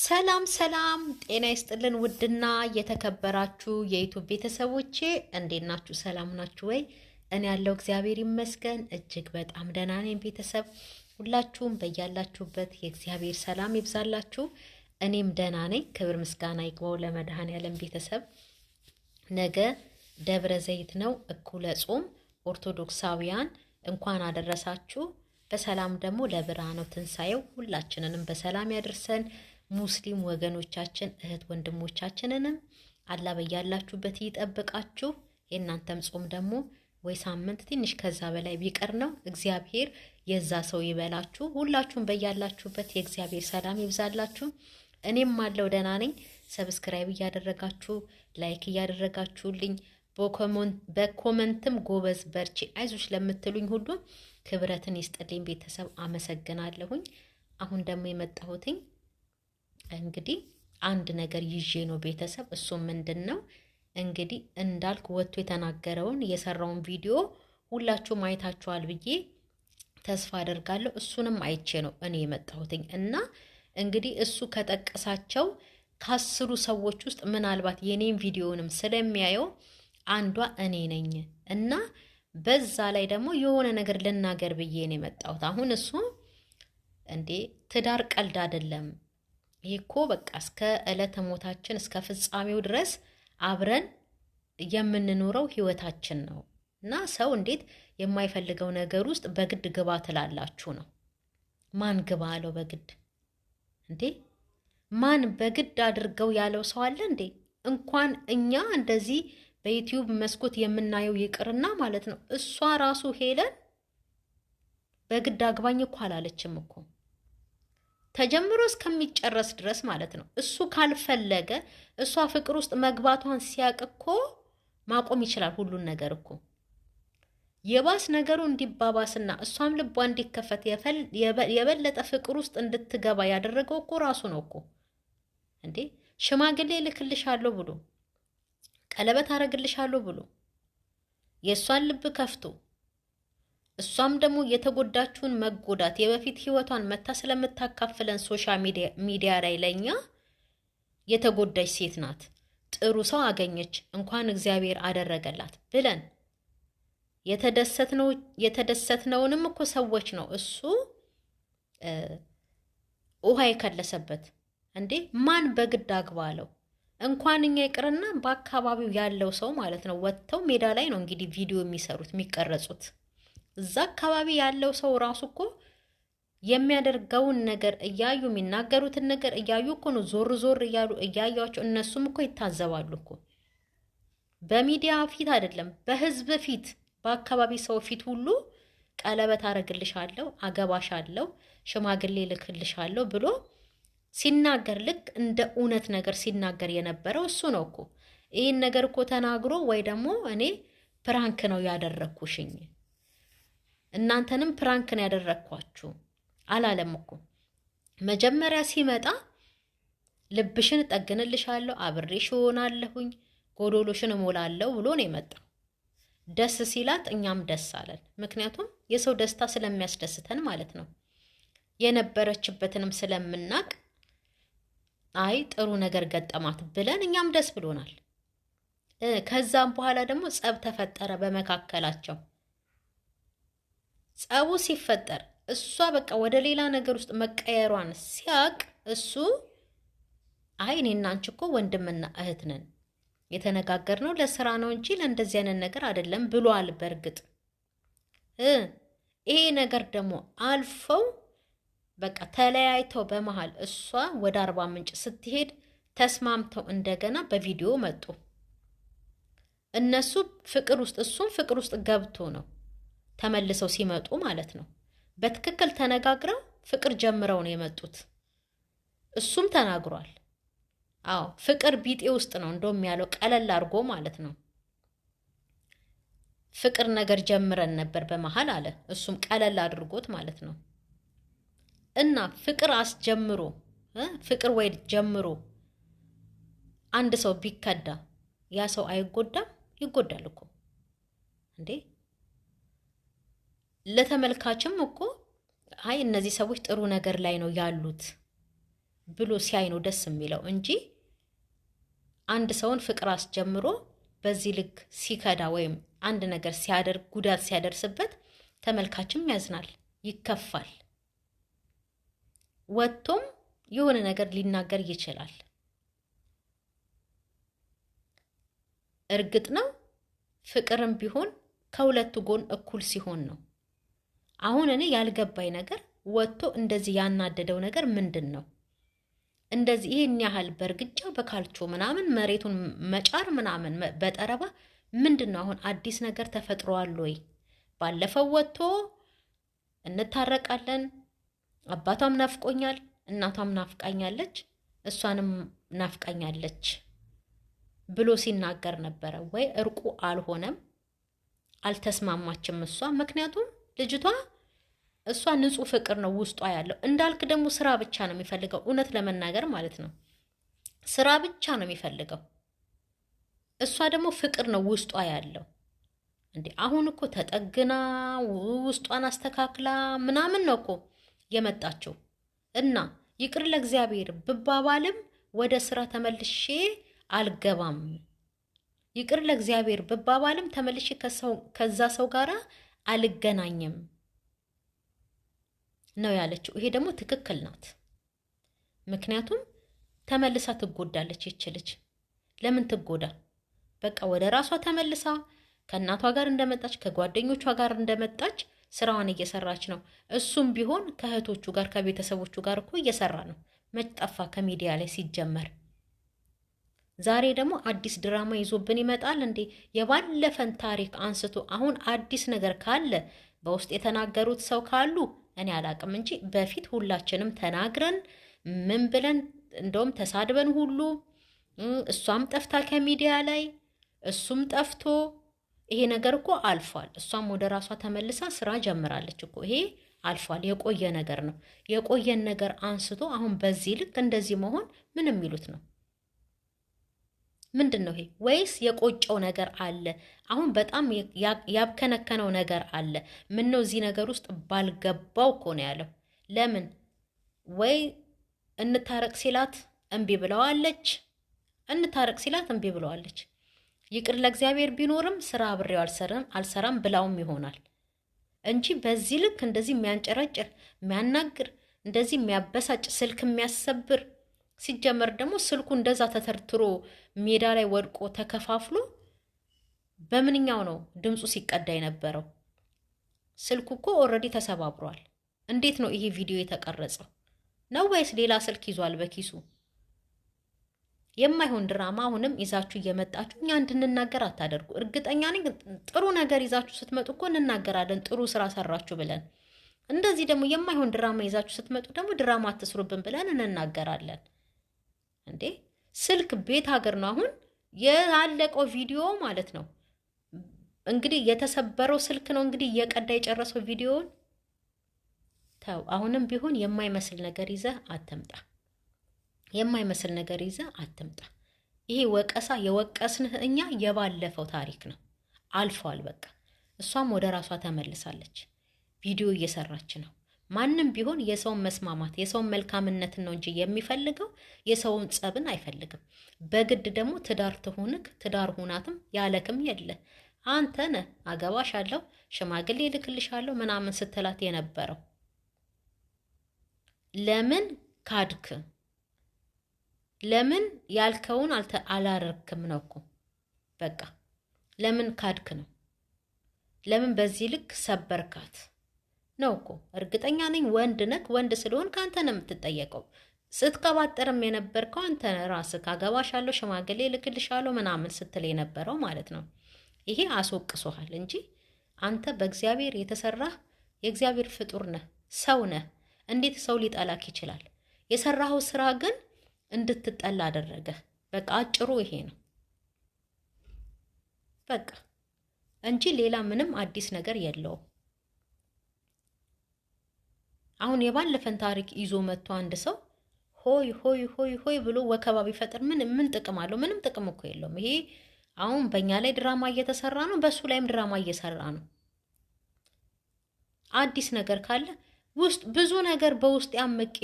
ሰላም ሰላም ጤና ይስጥልን ውድና የተከበራችሁ የዩቲዩብ ቤተሰቦቼ እንዴት ናችሁ? ሰላም ናችሁ ወይ? እኔ ያለው እግዚአብሔር ይመስገን እጅግ በጣም ደህና ነኝ። ቤተሰብ ሁላችሁም በያላችሁበት የእግዚአብሔር ሰላም ይብዛላችሁ። እኔም ደህና ነኝ። ክብር ምስጋና ይግባው ለመድኃኔዓለም። ቤተሰብ ነገ ደብረ ዘይት ነው እኩለ ጾም። ኦርቶዶክሳውያን እንኳን አደረሳችሁ። በሰላም ደግሞ ለብርሃነ ትንሣኤው ሁላችንንም በሰላም ያደርሰን። ሙስሊም ወገኖቻችን እህት ወንድሞቻችንንም አላህ በያላችሁበት ይጠብቃችሁ። የእናንተም ጾም ደግሞ ወይ ሳምንት ትንሽ ከዛ በላይ ቢቀር ነው። እግዚአብሔር የዛ ሰው ይበላችሁ። ሁላችሁም በያላችሁበት የእግዚአብሔር ሰላም ይብዛላችሁ። እኔም አለው ደህና ነኝ። ሰብስክራይብ እያደረጋችሁ ላይክ እያደረጋችሁልኝ በኮመንትም ጎበዝ በርቺ አይዞች ለምትሉኝ ሁሉ ክብረትን ይስጥልኝ። ቤተሰብ አመሰግናለሁኝ። አሁን ደግሞ የመጣሁትኝ እንግዲህ አንድ ነገር ይዤ ነው ቤተሰብ። እሱም ምንድን ነው እንግዲህ እንዳልክ ወጥቶ የተናገረውን የሰራውን ቪዲዮ ሁላችሁም አይታችኋል ብዬ ተስፋ አደርጋለሁ። እሱንም አይቼ ነው እኔ የመጣሁትኝ እና እንግዲህ እሱ ከጠቀሳቸው ከአስሩ ሰዎች ውስጥ ምናልባት የኔን ቪዲዮንም ስለሚያየው አንዷ እኔ ነኝ እና በዛ ላይ ደግሞ የሆነ ነገር ልናገር ብዬ ነው የመጣሁት። አሁን እሱ እንዴ ትዳር ቀልድ አይደለም። ይሄ እኮ በቃ እስከ ዕለተ ሞታችን እስከ ፍጻሜው ድረስ አብረን የምንኖረው ህይወታችን ነው እና ሰው እንዴት የማይፈልገው ነገር ውስጥ በግድ ግባ ትላላችሁ ነው? ማን ግባ አለው በግድ እንዴ? ማን በግድ አድርገው ያለው ሰው አለ እንዴ? እንኳን እኛ እንደዚህ በዩቲዩብ መስኮት የምናየው ይቅርና ማለት ነው እሷ ራሱ ሄለን በግድ አግባኝ እኮ አላለችም እኮ ተጀምሮ እስከሚጨረስ ድረስ ማለት ነው። እሱ ካልፈለገ እሷ ፍቅር ውስጥ መግባቷን ሲያቅ እኮ ማቆም ይችላል ሁሉን ነገር እኮ። የባስ ነገሩ እንዲባባስና እሷም ልቧ እንዲከፈት የበለጠ ፍቅር ውስጥ እንድትገባ ያደረገው እኮ ራሱ ነው እኮ እንዴ። ሽማግሌ ልክልሻለሁ ብሎ ቀለበት አረግልሻለሁ ብሎ የእሷን ልብ ከፍቶ እሷም ደግሞ የተጎዳችውን መጎዳት የበፊት ህይወቷን መታ ስለምታካፍለን ሶሻል ሚዲያ ላይ ለኛ የተጎዳች ሴት ናት፣ ጥሩ ሰው አገኘች፣ እንኳን እግዚአብሔር አደረገላት ብለን የተደሰትነውንም እኮ ሰዎች ነው እሱ ውሃ የከለሰበት እንዴ። ማን በግድ አግባ አለው? እንኳን እኛ ይቅርና በአካባቢው ያለው ሰው ማለት ነው። ወጥተው ሜዳ ላይ ነው እንግዲህ ቪዲዮ የሚሰሩት የሚቀረጹት። እዛ አካባቢ ያለው ሰው ራሱ እኮ የሚያደርገውን ነገር እያዩ የሚናገሩትን ነገር እያዩ እኮ ነው ዞር ዞር እያሉ እያዩቸው። እነሱም እኮ ይታዘባሉ እኮ በሚዲያ ፊት አይደለም በህዝብ ፊት በአካባቢ ሰው ፊት ሁሉ ቀለበት አረግልሻለሁ፣ አገባሻለሁ፣ ሽማግሌ ልክልሻለሁ ብሎ ሲናገር ልክ እንደ እውነት ነገር ሲናገር የነበረው እሱ ነው እኮ። ይህን ነገር እኮ ተናግሮ ወይ ደግሞ እኔ ፕራንክ ነው ያደረግኩሽኝ እናንተንም ፕራንክ ነው ያደረግኳችሁ አላለም እኮ። መጀመሪያ ሲመጣ ልብሽን እጠግንልሻለሁ፣ አብሬሽ እሆናለሁኝ፣ ጎዶሎሽን እሞላለሁ ብሎ ነው የመጣው። ደስ ሲላት እኛም ደስ አለን። ምክንያቱም የሰው ደስታ ስለሚያስደስተን ማለት ነው። የነበረችበትንም ስለምናቅ አይ ጥሩ ነገር ገጠማት ብለን እኛም ደስ ብሎናል። ከዛም በኋላ ደግሞ ጸብ ተፈጠረ በመካከላቸው። ጸቡ ሲፈጠር እሷ በቃ ወደ ሌላ ነገር ውስጥ መቀየሯን ሲያቅ እሱ አይ እኔና አንቺ እኮ ወንድምና እህት ነን፣ የተነጋገርነው ለስራ ነው እንጂ ለእንደዚህ አይነት ነገር አይደለም ብሏል። በእርግጥ ይሄ ነገር ደግሞ አልፈው በቃ ተለያይተው በመሃል እሷ ወደ አርባ ምንጭ ስትሄድ ተስማምተው እንደገና በቪዲዮ መጡ። እነሱ ፍቅር ውስጥ እሱም ፍቅር ውስጥ ገብቶ ነው ተመልሰው ሲመጡ ማለት ነው። በትክክል ተነጋግረው ፍቅር ጀምረው ነው የመጡት። እሱም ተናግሯል። አዎ ፍቅር ቢጤ ውስጥ ነው እንደውም ያለው ቀለል አድርጎ ማለት ነው። ፍቅር ነገር ጀምረን ነበር በመሃል አለ። እሱም ቀለል አድርጎት ማለት ነው። እና ፍቅር አስጀምሮ ፍቅር ወይ ጀምሮ አንድ ሰው ቢከዳ ያ ሰው አይጎዳም? ይጎዳል እኮ እንዴ። ለተመልካችም እኮ አይ እነዚህ ሰዎች ጥሩ ነገር ላይ ነው ያሉት ብሎ ሲያይ ነው ደስ የሚለው እንጂ አንድ ሰውን ፍቅር አስጀምሮ በዚህ ልክ ሲከዳ ወይም አንድ ነገር ሲያደርግ ጉዳት ሲያደርስበት ተመልካችም ያዝናል፣ ይከፋል። ወጥቶም የሆነ ነገር ሊናገር ይችላል። እርግጥ ነው ፍቅርም ቢሆን ከሁለቱ ጎን እኩል ሲሆን ነው። አሁን እኔ ያልገባኝ ነገር ወጥቶ እንደዚህ ያናደደው ነገር ምንድን ነው? እንደዚህ ይህን ያህል በእርግጫ በካልቾ ምናምን መሬቱን መጫር ምናምን በጠረባ ምንድን ነው? አሁን አዲስ ነገር ተፈጥሯል ወይ? ባለፈው ወጥቶ እንታረቃለን፣ አባቷም ናፍቆኛል፣ እናቷም ናፍቃኛለች፣ እሷንም ናፍቃኛለች ብሎ ሲናገር ነበረ ወይ? እርቁ አልሆነም፣ አልተስማማችም እሷ። ምክንያቱም ልጅቷ እሷ ንጹህ ፍቅር ነው ውስጧ ያለው። እንዳልክ ደግሞ ስራ ብቻ ነው የሚፈልገው፣ እውነት ለመናገር ማለት ነው። ስራ ብቻ ነው የሚፈልገው። እሷ ደግሞ ፍቅር ነው ውስጧ ያለው። እንዴ አሁን እኮ ተጠግና ውስጧን አስተካክላ ምናምን ነው እኮ የመጣችው። እና ይቅር ለእግዚአብሔር ብባባልም ወደ ስራ ተመልሼ አልገባም፣ ይቅር ለእግዚአብሔር ብባባልም ተመልሼ ከዛ ሰው ጋራ አልገናኝም ነው ያለችው። ይሄ ደግሞ ትክክል ናት። ምክንያቱም ተመልሳ ትጎዳለች። ይችልች ለምን ትጎዳ? በቃ ወደ ራሷ ተመልሳ ከእናቷ ጋር እንደመጣች ከጓደኞቿ ጋር እንደመጣች ስራዋን እየሰራች ነው። እሱም ቢሆን ከእህቶቹ ጋር ከቤተሰቦቹ ጋር እኮ እየሰራ ነው። መች ጠፋ ከሚዲያ ላይ ሲጀመር። ዛሬ ደግሞ አዲስ ድራማ ይዞብን ይመጣል እንዴ? የባለፈን ታሪክ አንስቶ አሁን አዲስ ነገር ካለ በውስጥ የተናገሩት ሰው ካሉ እኔ አላቅም እንጂ በፊት ሁላችንም ተናግረን ምን ብለን እንደውም ተሳድበን ሁሉ እሷም ጠፍታ ከሚዲያ ላይ እሱም ጠፍቶ ይሄ ነገር እኮ አልፏል። እሷም ወደ ራሷ ተመልሳ ስራ ጀምራለች እኮ። ይሄ አልፏል፣ የቆየ ነገር ነው። የቆየን ነገር አንስቶ አሁን በዚህ ልክ እንደዚህ መሆን ምን የሚሉት ነው? ምንድን ነው ይሄ? ወይስ የቆጨው ነገር አለ? አሁን በጣም ያብከነከነው ነገር አለ። ምን ነው እዚህ ነገር ውስጥ ባልገባው እኮ ነው ያለው። ለምን ወይ እንታረቅ ሲላት እምቢ ብለዋለች፣ እንታረቅ ሲላት እምቢ ብለዋለች። ይቅር ለእግዚአብሔር ቢኖርም ስራ አብሬው አልሰራም ብላውም ይሆናል እንጂ በዚህ ልክ እንደዚህ የሚያንጨረጭር የሚያናግር እንደዚህ የሚያበሳጭ ስልክ የሚያሰብር ሲጀመር ደግሞ ስልኩ እንደዛ ተተርትሮ ሜዳ ላይ ወድቆ ተከፋፍሎ በምንኛው ነው ድምፁ ሲቀዳ የነበረው? ስልኩ እኮ ኦልሬዲ ተሰባብሯል። እንዴት ነው ይሄ ቪዲዮ የተቀረጸው? ነው ወይስ ሌላ ስልክ ይዟል በኪሱ? የማይሆን ድራማ አሁንም ይዛችሁ እየመጣችሁ እኛ እንድንናገር አታደርጉ። እርግጠኛ ነኝ ጥሩ ነገር ይዛችሁ ስትመጡ እኮ እንናገራለን፣ ጥሩ ስራ ሰራችሁ ብለን። እንደዚህ ደግሞ የማይሆን ድራማ ይዛችሁ ስትመጡ ደግሞ ድራማ አትስሩብን ብለን እንናገራለን። እንዴ ስልክ ቤት ሀገር ነው። አሁን ያለቀው ቪዲዮ ማለት ነው እንግዲህ የተሰበረው ስልክ ነው እንግዲህ እየቀዳ የጨረሰው ቪዲዮውን። ተው አሁንም ቢሆን የማይመስል ነገር ይዘህ አትምጣ። የማይመስል ነገር ይዘህ አትምጣ። ይሄ ወቀሳ የወቀስንህ እኛ የባለፈው ታሪክ ነው፣ አልፏል በቃ። እሷም ወደ ራሷ ተመልሳለች፣ ቪዲዮ እየሰራች ነው። ማንም ቢሆን የሰውን መስማማት የሰውን መልካምነትን ነው እንጂ የሚፈልገው የሰውን ጸብን አይፈልግም። በግድ ደግሞ ትዳር ትሁንክ ትዳር ሁናትም ያለክም የለ። አንተ ነህ አገባሻለሁ ሽማግሌ ልክልሻለሁ ምናምን ስትላት የነበረው። ለምን ካድክ? ለምን ያልከውን አላረክም ነው እኮ በቃ። ለምን ካድክ ነው? ለምን በዚህ ልክ ሰበርካት ነው እኮ። እርግጠኛ ነኝ ወንድ ነክ፣ ወንድ ስለሆን ከአንተ ነው የምትጠየቀው። ስትቀባጠርም የነበርከው አንተ ራስህ ካገባሻለሁ ሽማግሌ ልክልሻለሁ ምናምን ስትል የነበረው ማለት ነው። ይሄ አስወቅሶሃል እንጂ አንተ በእግዚአብሔር የተሰራህ የእግዚአብሔር ፍጡር ነህ፣ ሰው ነህ። እንዴት ሰው ሊጠላክ ይችላል? የሰራኸው ስራ ግን እንድትጠላ አደረገ። በቃ አጭሩ ይሄ ነው በቃ እንጂ ሌላ ምንም አዲስ ነገር የለውም። አሁን የባለፈን ታሪክ ይዞ መጥቶ አንድ ሰው ሆይ ሆይ ሆይ ሆይ ብሎ ወከባ ቢፈጥር ምን ጥቅም አለው? ምንም ጥቅም እኮ የለውም። ይሄ አሁን በእኛ ላይ ድራማ እየተሰራ ነው፣ በሱ ላይም ድራማ እየሰራ ነው። አዲስ ነገር ካለ ውስጥ ብዙ ነገር በውስጥ ያመቀ